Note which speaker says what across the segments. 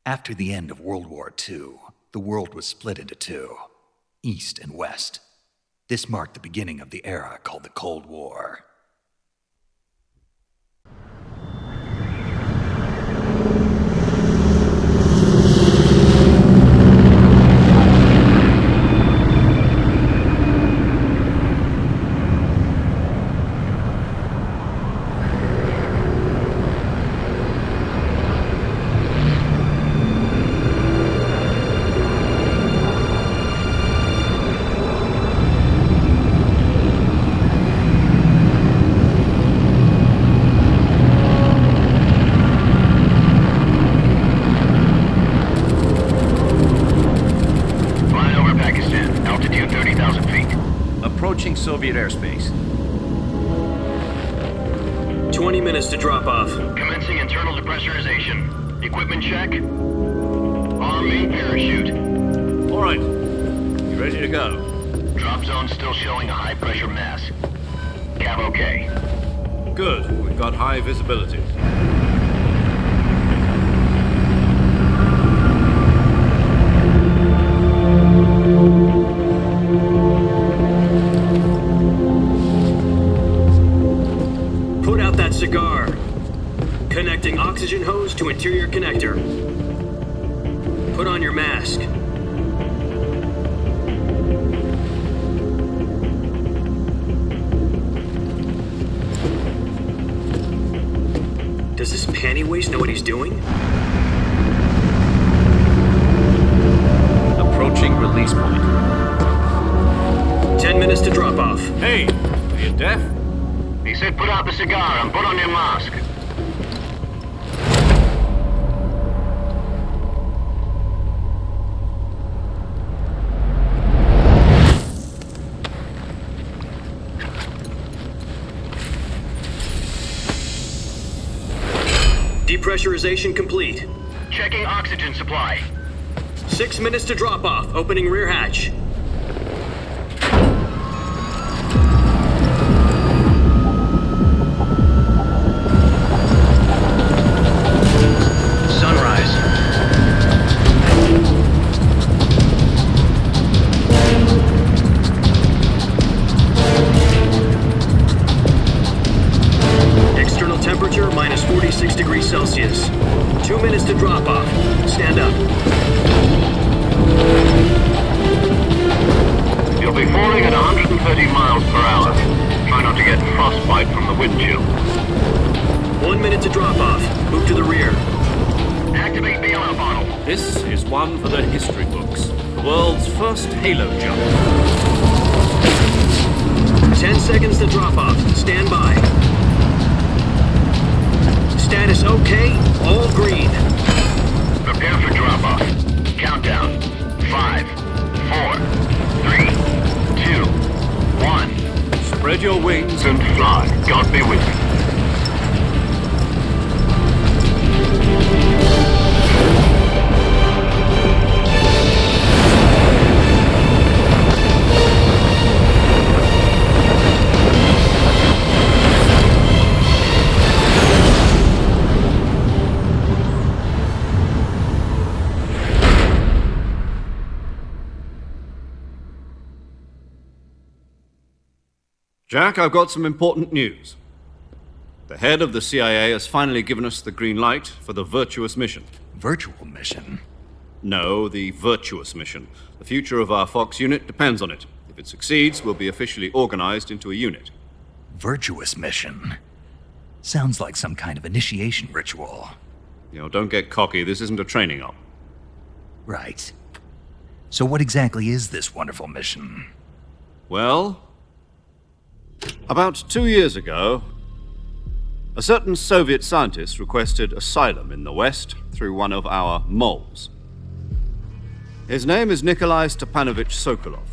Speaker 1: After the end of World War II, the world was split into two, East and West. This marked the beginning of the era called the Cold War.
Speaker 2: Soviet airspace.
Speaker 3: 20 minutes to drop off.
Speaker 4: Commencing internal depressurization. Equipment check. On main parachute.
Speaker 2: All right. You ready to go?
Speaker 4: Drop zone still showing a high pressure mass. Cav okay.
Speaker 2: Good. We've got high visibility.
Speaker 3: Cigar. Connecting oxygen hose to interior connector. Put on your mask. Does this panty waste know what he's doing?
Speaker 2: Approaching release point.
Speaker 3: 10 minutes to drop off.
Speaker 2: Hey, are you deaf?
Speaker 4: He said put out the cigar and put on your mask.
Speaker 3: Depressurization complete.
Speaker 4: Checking oxygen supply.
Speaker 3: 6 minutes to drop off. Opening rear hatch. Temperature minus 46 degrees Celsius. 2 minutes to drop off. Stand up.
Speaker 4: You'll be falling at 130 miles per hour. Try not to get frostbite from the wind chill.
Speaker 3: 1 minute to drop off. Move to the rear.
Speaker 4: Activate bailout bottle.
Speaker 2: This is one for the history books. The world's first halo jump.
Speaker 3: 10 seconds to drop off. Stand by. Status okay, all green.
Speaker 4: Prepare for drop-off. Countdown. 5, 4, 3, 2, 1.
Speaker 2: Spread your wings
Speaker 4: And fly. God be with you.
Speaker 2: Jack, I've got some important news. The head of the CIA has finally given us the green light for the virtuous mission.
Speaker 1: Virtual mission?
Speaker 2: No, the virtuous mission. The future of our Fox unit depends on it. If it succeeds, we'll be officially organized into a unit.
Speaker 1: Virtuous mission? Sounds like some kind of initiation ritual.
Speaker 2: You know, don't get cocky. This isn't a training op.
Speaker 1: Right. So what exactly is this wonderful mission?
Speaker 2: Well, about 2 years ago, a certain Soviet scientist requested asylum in the West through one of our moles. His name is �Nikolai Stepanovich Sokolov.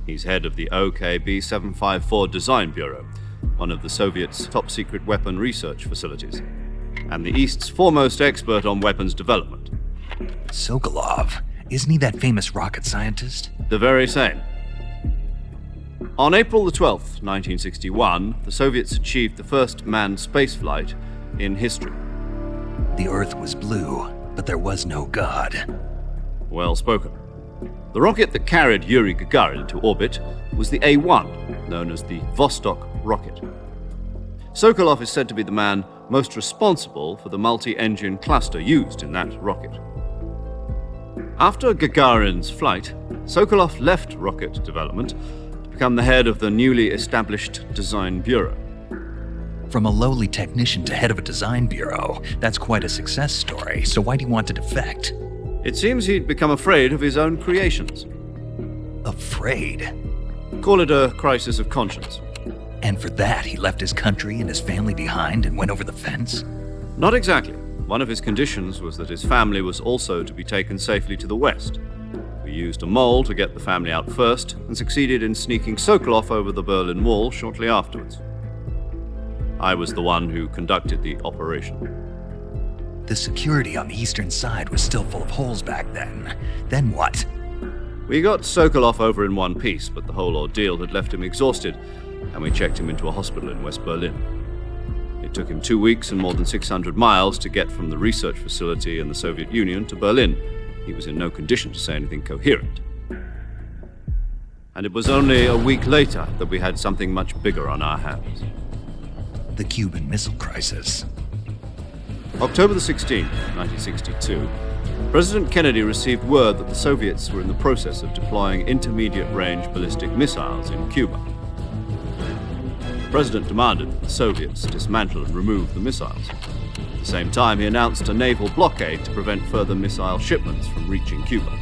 Speaker 2: He's head of the OKB-754 Design Bureau, one of the Soviets' top-secret weapon research facilities, and the East's foremost expert on weapons development.
Speaker 1: Sokolov? Isn't he that famous rocket scientist?
Speaker 2: The very same. On April the 12th, 1961, the Soviets achieved the first manned spaceflight in history.
Speaker 1: The Earth was blue, but there was no God.
Speaker 2: Well spoken. The rocket that carried Yuri Gagarin into orbit was the A-1, known as the Vostok rocket. Sokolov is said to be the man most responsible for the multi-engine cluster used in that rocket. After Gagarin's flight, Sokolov left rocket development to become the head of the newly established Design Bureau.
Speaker 1: From a lowly technician to head of a design bureau, that's quite a success story, so why do you want to defect?
Speaker 2: It seems he'd become afraid of his own creations.
Speaker 1: Afraid?
Speaker 2: Call it a crisis of conscience.
Speaker 1: And for that, he left his country and his family behind and went over the fence?
Speaker 2: Not exactly. One of his conditions was that his family was also to be taken safely to the west. We used a mole to get the family out first and succeeded in sneaking Sokolov over the Berlin Wall shortly afterwards. I was the one who conducted the operation.
Speaker 1: The security on the eastern side was still full of holes back then. Then what?
Speaker 2: We got Sokolov over in one piece, but the whole ordeal had left him exhausted, and we checked him into a hospital in West Berlin. It took him 2 weeks and more than 600 miles to get from the research facility in the Soviet Union to Berlin. He was in no condition to say anything coherent. And it was only a week later that we had something much bigger on our hands.
Speaker 1: The Cuban Missile Crisis.
Speaker 2: October the 16th, 1962, President Kennedy received word that the Soviets were in the process of deploying intermediate-range ballistic missiles in Cuba. The President demanded that the Soviets dismantle and remove the missiles. At the same time, he announced a naval blockade to prevent further missile shipments from reaching Cuba.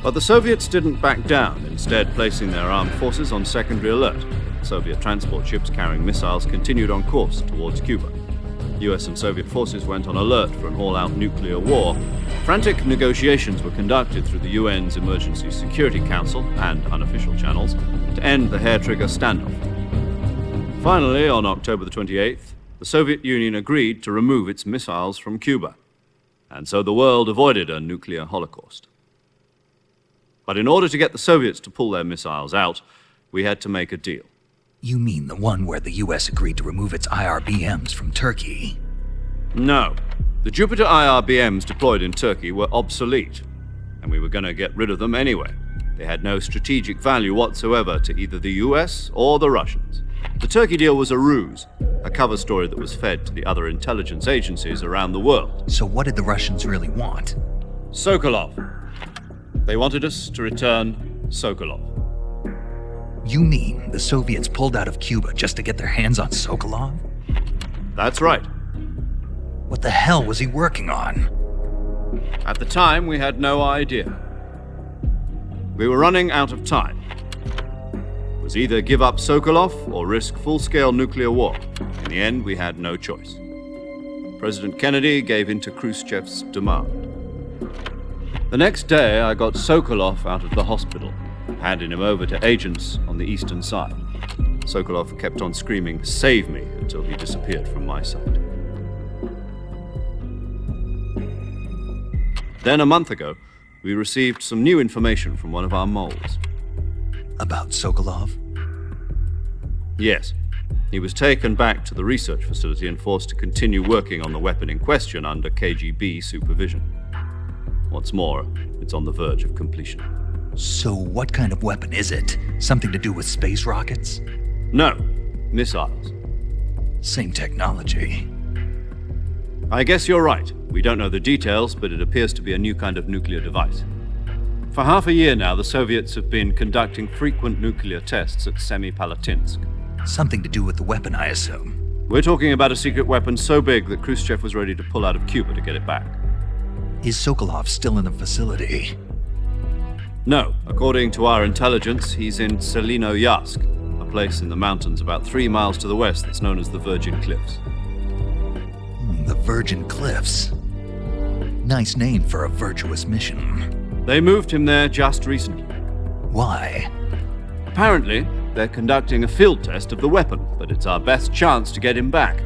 Speaker 2: But the Soviets didn't back down, instead placing their armed forces on secondary alert. Soviet transport ships carrying missiles continued on course towards Cuba. US and Soviet forces went on alert for an all-out nuclear war. Frantic negotiations were conducted through the UN's Emergency Security Council and unofficial channels to end the hair-trigger standoff. Finally, on October the 28th, the Soviet Union agreed to remove its missiles from Cuba, and so the world avoided a nuclear holocaust. But in order to get the Soviets to pull their missiles out, we had to make a deal.
Speaker 1: You mean the one where the US agreed to remove its IRBMs from Turkey?
Speaker 2: No. The Jupiter IRBMs deployed in Turkey were obsolete, and we were going to get rid of them anyway. They had no strategic value whatsoever to either the US or the Russians. The Turkey deal was a ruse, a cover story that was fed to the other intelligence agencies around the world.
Speaker 1: So what did the Russians really want?
Speaker 2: Sokolov. They wanted us to return Sokolov.
Speaker 1: You mean the Soviets pulled out of Cuba just to get their hands on Sokolov?
Speaker 2: That's right.
Speaker 1: What the hell was he working on?
Speaker 2: At the time, we had no idea. We were running out of time. It was either give up Sokolov or risk full-scale nuclear war. In the end, we had no choice. President Kennedy gave in to Khrushchev's demand. The next day, I got Sokolov out of the hospital, handing him over to agents on the eastern side. Sokolov kept on screaming, "Save me," until he disappeared from my sight. Then a month ago, we received some new information from one of our moles.
Speaker 1: About Sokolov?
Speaker 2: Yes. He was taken back to the research facility and forced to continue working on the weapon in question under KGB supervision. What's more, it's on the verge of completion.
Speaker 1: So what kind of weapon is it? Something to do with space rockets?
Speaker 2: No, missiles.
Speaker 1: Same technology.
Speaker 2: I guess you're right. We don't know the details, but it appears to be a new kind of nuclear device. For half a year now, the Soviets have been conducting frequent nuclear tests at Semipalatinsk.
Speaker 1: Something to do with the weapon, I assume.
Speaker 2: We're talking about a secret weapon so big that Khrushchev was ready to pull out of Cuba to get it back.
Speaker 1: Is Sokolov still in the facility?
Speaker 2: No. According to our intelligence, he's in Selinoyarsk, a place in the mountains about 3 miles to the west that's known as the Virgin Cliffs.
Speaker 1: The Virgin Cliffs. Nice name for a virtuous mission.
Speaker 2: They moved him there just recently.
Speaker 1: Why?
Speaker 2: Apparently, they're conducting a field test of the weapon, but it's our best chance to get him back.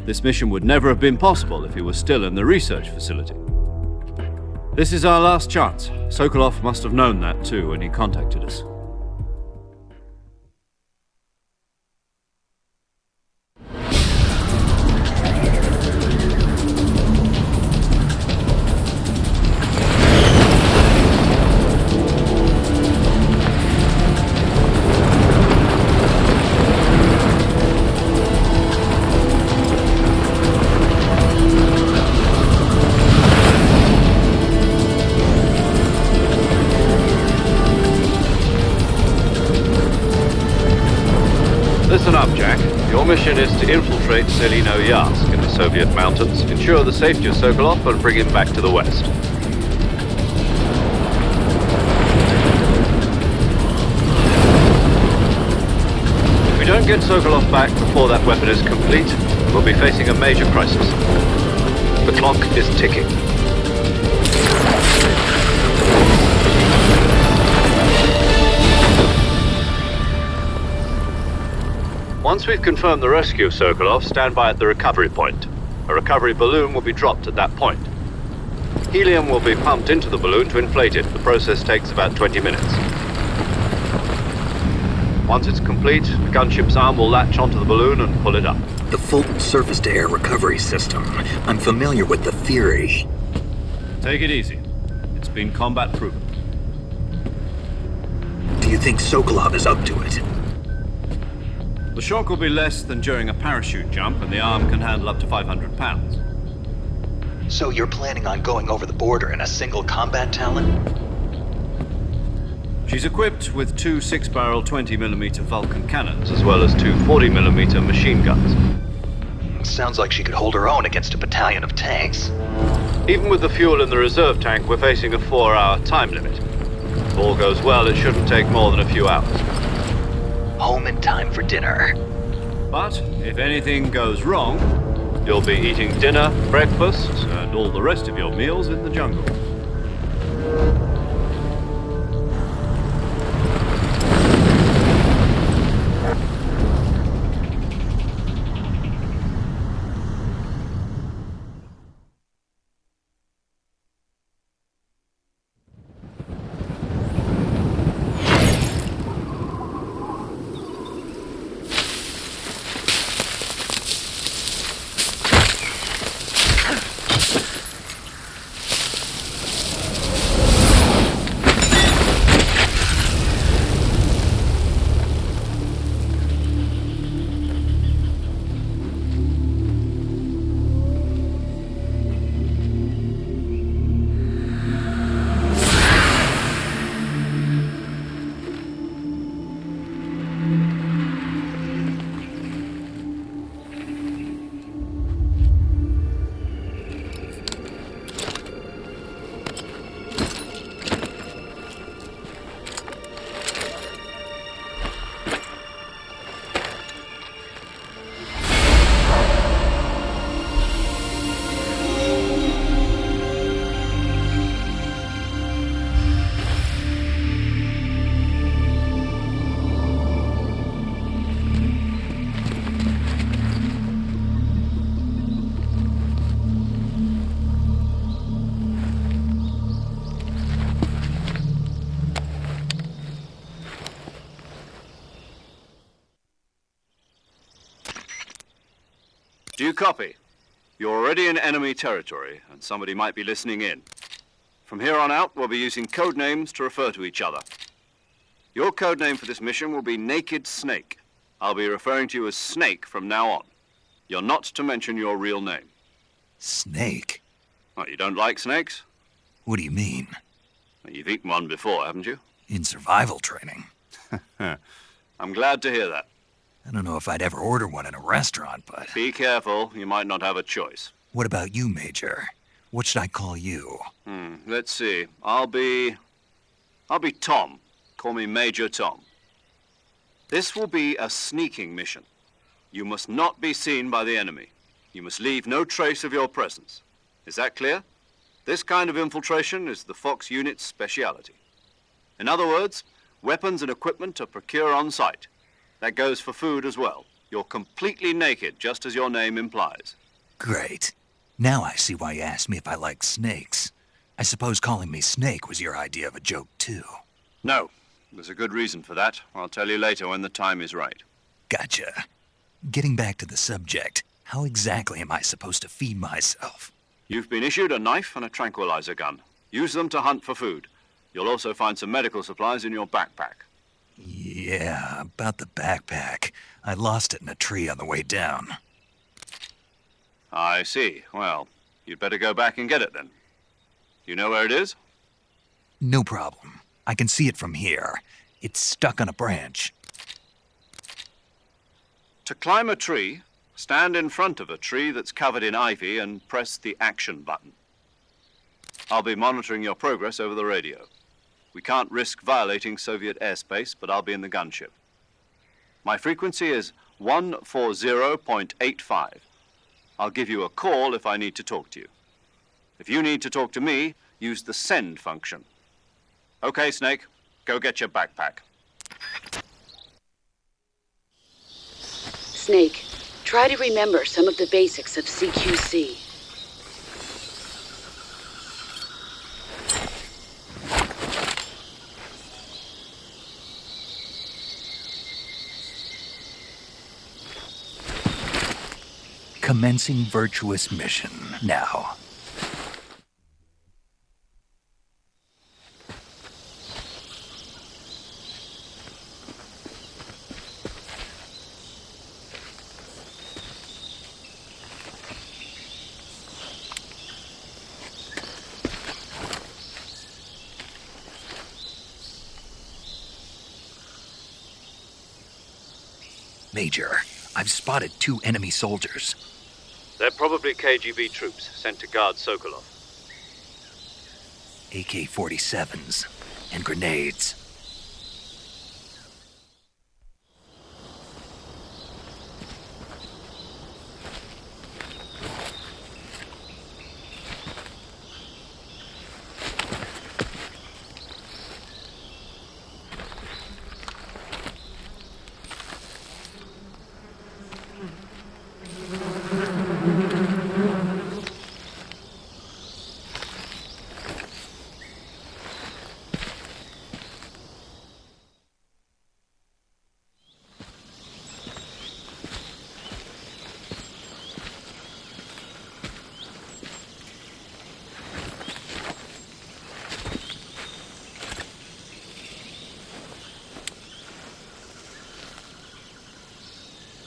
Speaker 2: This mission would never have been possible if he was still in the research facility. This is our last chance. Sokolov must have known that too when he contacted us. Listen up, Jack. Your mission is to infiltrate 𝐬𝐮𝐬𝐫𝐞 in the Soviet mountains, ensure the safety of Sokolov, and bring him back to the West. If we don't get Sokolov back before that weapon is complete, we'll be facing a major crisis. The clock is ticking. Once we've confirmed the rescue of Sokolov, stand by at the recovery point. A recovery balloon will be dropped at that point. Helium will be pumped into the balloon to inflate it. The process takes about 20 minutes. Once it's complete, the gunship's arm will latch onto the balloon and pull it up.
Speaker 3: The Fulton surface-to-air recovery system. I'm familiar with the theory.
Speaker 2: Take it easy. It's been combat-proven.
Speaker 3: Do you think Sokolov is up to it?
Speaker 2: The shock will be less than during a parachute jump, and the arm can handle up to 500 pounds.
Speaker 1: So you're planning on going over the border in a single combat Talon?
Speaker 2: She's equipped with two 6-barrel 20mm Vulcan cannons, as well as two 40mm machine guns.
Speaker 1: Sounds like she could hold her own against a battalion of tanks.
Speaker 2: Even with the fuel in the reserve tank, we're facing a 4-hour time limit. If all goes well, it shouldn't take more than a few hours.
Speaker 1: Home in time for dinner.
Speaker 2: But if anything goes wrong, you'll be eating dinner, breakfast, and all the rest of your meals in the jungle. Do you copy? You're already in enemy territory, and somebody might be listening in. From here on out, we'll be using code names to refer to each other. Your code name for this mission will be Naked Snake. I'll be referring to you as Snake from now on. You're not to mention your real name.
Speaker 1: Snake?
Speaker 2: What, you don't like snakes?
Speaker 1: What do you mean?
Speaker 2: Well, you've eaten one before, haven't you?
Speaker 1: In survival training.
Speaker 2: I'm glad to hear that.
Speaker 1: I don't know if I'd ever order one in a restaurant, but...
Speaker 2: Be careful, you might not have a choice.
Speaker 1: What about you, Major? What should I call you?
Speaker 2: Let's see. I'll be Tom. Call me Major Tom. This will be a sneaking mission. You must not be seen by the enemy. You must leave no trace of your presence. Is that clear? This kind of infiltration is the Fox unit's speciality. In other words, weapons and equipment are procured on site. That goes for food as well. You're completely naked, just as your name implies.
Speaker 1: Great. Now I see why you asked me if I like snakes. I suppose calling me Snake was your idea of a joke, too.
Speaker 2: No. There's a good reason for that. I'll tell you later when the time is right.
Speaker 1: Gotcha. Getting back to the subject, how exactly am I supposed to feed myself?
Speaker 2: You've been issued a knife and a tranquilizer gun. Use them to hunt for food. You'll also find some medical supplies in your backpack.
Speaker 1: Yeah, about the backpack. I lost it in a tree on the way down.
Speaker 2: I see. Well, you'd better go back and get it then. You know where it is?
Speaker 1: No problem. I can see it from here. It's stuck on a branch.
Speaker 2: To climb a tree, stand in front of a tree that's covered in ivy and press the action button. I'll be monitoring your progress over the radio. We can't risk violating Soviet airspace, but I'll be in the gunship. My frequency is 140.85. I'll give you a call if I need to talk to you. If you need to talk to me, use the send function. Okay, Snake, go get your backpack.
Speaker 5: Snake, try to remember some of the basics of CQC.
Speaker 1: Commencing virtuous mission now. Major, I've spotted 2 enemy soldiers.
Speaker 2: They're probably KGB troops sent to guard Sokolov.
Speaker 1: AK-47s and grenades.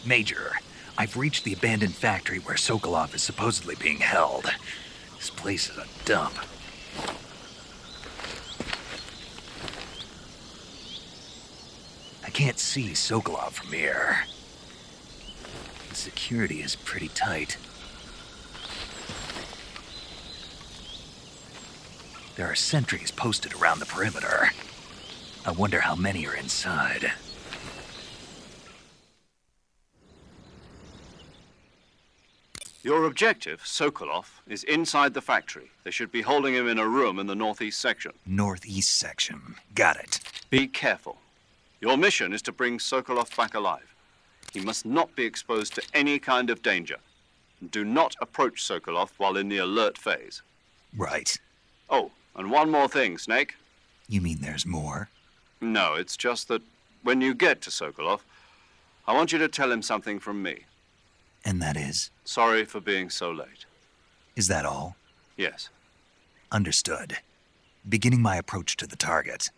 Speaker 1: Major, I've reached the abandoned factory where Sokolov is supposedly being held. This place is a dump. I can't see Sokolov from here. The security is pretty tight. There are sentries posted around the perimeter. I wonder how many are inside.
Speaker 2: Your objective, Sokolov, is inside the factory. They should be holding him in a room in the northeast section.
Speaker 1: Northeast section. Got it.
Speaker 2: Be careful. Your mission is to bring Sokolov back alive. He must not be exposed to any kind of danger. Do not approach Sokolov while in the alert phase.
Speaker 1: Right.
Speaker 2: Oh, and one more thing, Snake.
Speaker 1: You mean there's more?
Speaker 2: No, it's just that when you get to Sokolov, I want you to tell him something from me.
Speaker 1: And that is?
Speaker 2: Sorry for being so late.
Speaker 1: Is that all?
Speaker 2: Yes.
Speaker 1: Understood. Beginning my approach to the target.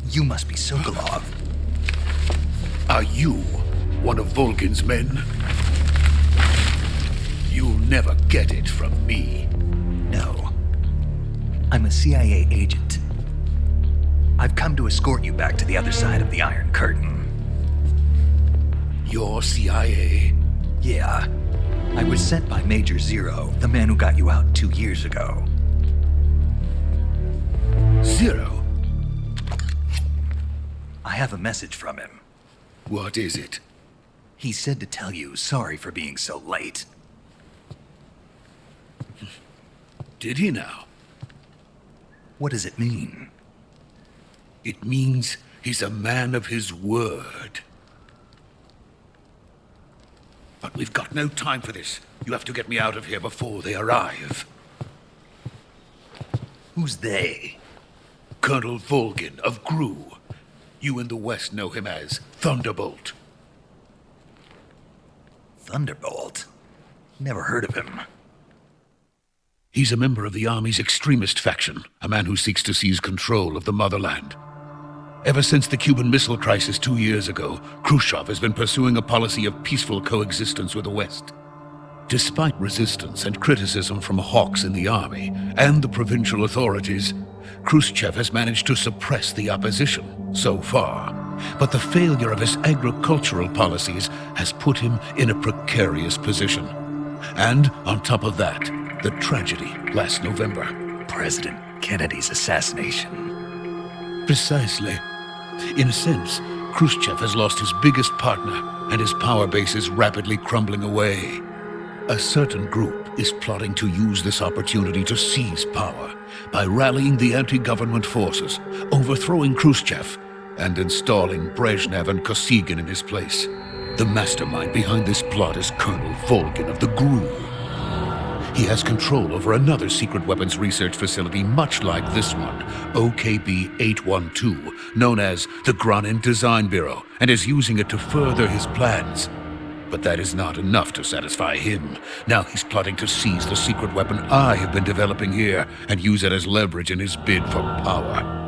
Speaker 1: You must be Sokolov.
Speaker 6: Are you one of Volgin's men? You'll never get it from me.
Speaker 1: No. I'm a CIA agent. I've come to escort you back to the other side of the Iron Curtain.
Speaker 6: You're CIA?
Speaker 1: Yeah. I was sent by Major Zero, the man who got you out 2 years ago.
Speaker 6: Zero?
Speaker 1: I have a message from him.
Speaker 6: What is it?
Speaker 1: He said to tell you sorry for being so late.
Speaker 6: Did he now?
Speaker 1: What does it mean?
Speaker 6: It means he's a man of his word. But we've got no time for this. You have to get me out of here before they arrive.
Speaker 1: Who's they?
Speaker 6: Colonel Volgin of GRU. You in the West know him as Thunderbolt.
Speaker 1: Thunderbolt? Never heard of him.
Speaker 6: He's a member of the army's extremist faction, a man who seeks to seize control of the motherland. Ever since the Cuban Missile Crisis 2 years ago, Khrushchev has been pursuing a policy of peaceful coexistence with the West. Despite resistance and criticism from hawks in the army and the provincial authorities, Khrushchev has managed to suppress the opposition so far. But the failure of his agricultural policies has put him in a precarious position. And on top of that, the tragedy last November.
Speaker 1: President Kennedy's assassination.
Speaker 6: Precisely. In a sense, Khrushchev has lost his biggest partner, and his power base is rapidly crumbling away. A certain group is plotting to use this opportunity to seize power by rallying the anti-government forces, overthrowing Khrushchev, and installing Brezhnev and Kosygin in his place. The mastermind behind this plot is Colonel Volgin of the 𝐸. He has control over another secret weapons research facility much like this one, OKB-812, known as the Granin Design Bureau, and is using it to further his plans. But that is not enough to satisfy him. Now he's plotting to seize the secret weapon I have been developing here and use it as leverage in his bid for power.